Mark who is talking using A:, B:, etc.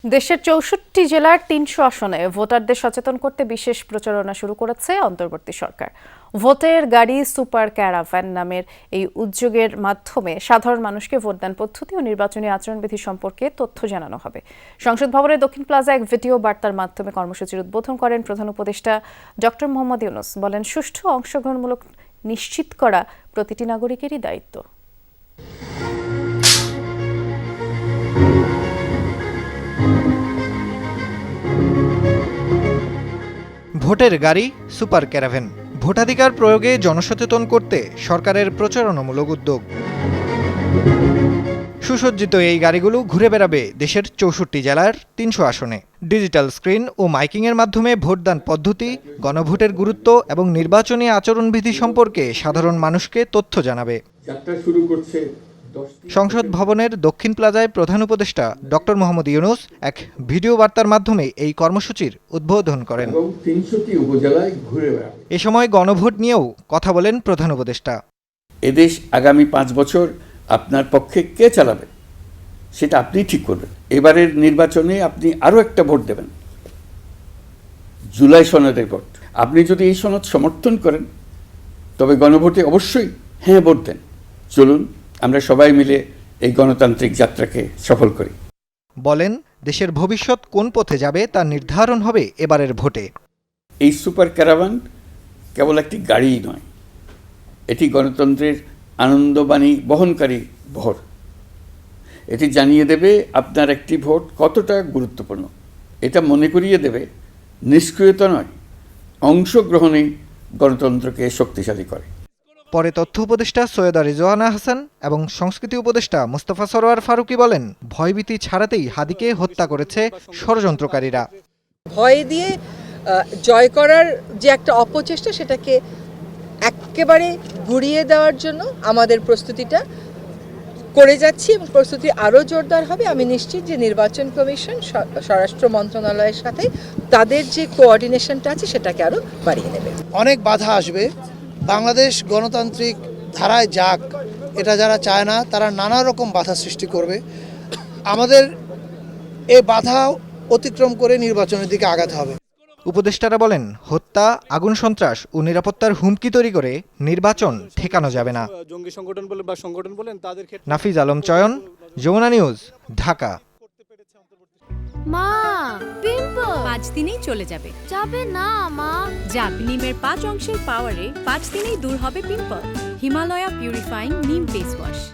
A: দেশের ৬৪ জেলার ৩০০ আসনে ভোটারদের সচেতন করতে বিশেষ প্রচারণা শুরু করেছে অন্তর্বর্তী সরকার। ভোটের গাড়ি সুপার ক্যারাভান নামের এই উদ্যোগের মাধ্যমে সাধারণ মানুষকে ভোটদান পদ্ধতি ও নির্বাচনী আচরণবিধি সম্পর্কে তথ্য জানানো হবে। সংসদ ভবনের দক্ষিণ প্লাজা এক ভিডিও বার্তার মাধ্যমে কর্মসূচির উদ্বোধন করেন প্রধান উপদেষ্টা ডক্টর মোহাম্মদ ইউনূস। বলেন, সুষ্ঠু অংশগ্রহণমূলক নিশ্চিত করা প্রতিটি নাগরিকেরই দায়িত্ব।
B: ভোটের গাড়ি সুপার ক্যারাভ্যান, ভোটাধিকার প্রয়োগে জনসচেতন করতে সরকারের প্রচারণামূলক উদ্যোগ। সুসজ্জিত এই গাড়িগুলো ঘুরে বেড়াবে দেশের ৬৪ জেলার ৩০০ আসনে। ডিজিটাল স্ক্রিন ও মাইকিংয়ের মাধ্যমে ভোটদান পদ্ধতি, গণভোটের গুরুত্ব এবং নির্বাচনী আচরণবিধি সম্পর্কে সাধারণ মানুষকে তথ্য জানাবে। সংসদ ভবনের দক্ষিণ প্লাজায় প্রধান উপদেষ্টা ডক্টর মোহাম্মদ ইউনূস এক ভিডিও বার্তার মাধ্যমে এই কর্মসূচির উদ্বোধন করেন। এ সময় গণভোট নিয়েও কথা বলেন প্রধান উপদেষ্টা।
C: এদেশ আগামী 5 বছর আপনার পক্ষে কে চালাবে সেটা আপনি ঠিক করবেন। এবারের নির্বাচনে আপনি আরও একটা ভোট দেবেন, জুলাই সনদের ভোট। আপনি যদি এই সনদ সমর্থন করেন তবে গণভোটে অবশ্যই হ্যাঁ ভোট দেন। চলুন আমরা সবাই মিলে এই গণতান্ত্রিক যাত্রাকে সফল করি।
B: বলেন, দেশের ভবিষ্যৎ কোন পথে যাবে তা নির্ধারণ হবে এবারের ভোটে।
C: এই সুপার ক্যারাভান কেবল একটি গাড়িই নয়, এটি গণতন্ত্রের আনন্দবাণী বহনকারী ভোট। এটি জানিয়ে দেবে আপনার একটি ভোট কতটা গুরুত্বপূর্ণ। এটা মনে করিয়ে দেবে নিষ্ক্রিয়তা নয়, অংশগ্রহণেই গণতন্ত্রকে শক্তিশালী করে।
B: পরে তথ্য উপদেষ্টা সৈয়দা রিজওয়ানা হাসান এবং সংস্কৃতি উপদেষ্টা মোস্তফা সরোয়ার ফারুকী বলেন, ভয়ভীতি ছাড়াতেই হাদিকে হত্যা করেছে ষড়যন্ত্রকারীরা।
D: ভয় দিয়ে জয় করার যে একটা অপচেষ্টা, সেটাকে একেবারে গুড়িয়ে দেওয়ার জন্য আমাদের প্রস্তুতিটা করে যাচ্ছি এবং প্রস্তুতি আরও জোরদার হবে। আমি নিশ্চিত যে নির্বাচন কমিশন স্বরাষ্ট্র মন্ত্রণালয়ের সাথে তাদের যে কোঅর্ডিনেশনটা আছে সেটাকে আরও বাড়িয়ে নেবে।
E: অনেক বাধা আসবে, বাংলাদেশ গণতান্ত্রিক ধারায় যাক এটা যারা চায় না তারা নানা রকম বাধা সৃষ্টি করবে। আমাদের এই বাধা অতিক্রম করে নির্বাচনের দিকে আগাতে হবে।
B: উপদেষ্টারা বলেন, হত্যা, আগুন সন্ত্রাস ও নিরাপত্তার হুমকি তৈরি করে নির্বাচন ঠেকানো যাবে না।
F: জঙ্গি সংগঠন বলেন তাদের ক্ষেত্রে।
B: নাফিজ আলম চয়ন, যমুনা নিউজ, ঢাকা।
G: মা, পিম্পল
H: 5 দিনেই চলে যাবে।
G: যাবে না মা।
H: যাবে, নিমের 5 অংশের পাওয়ারে 5 দিনেই দূর হবে পিম্পল। হিমালয়া পিউরিফাইং নিম ফেস ওয়াশ।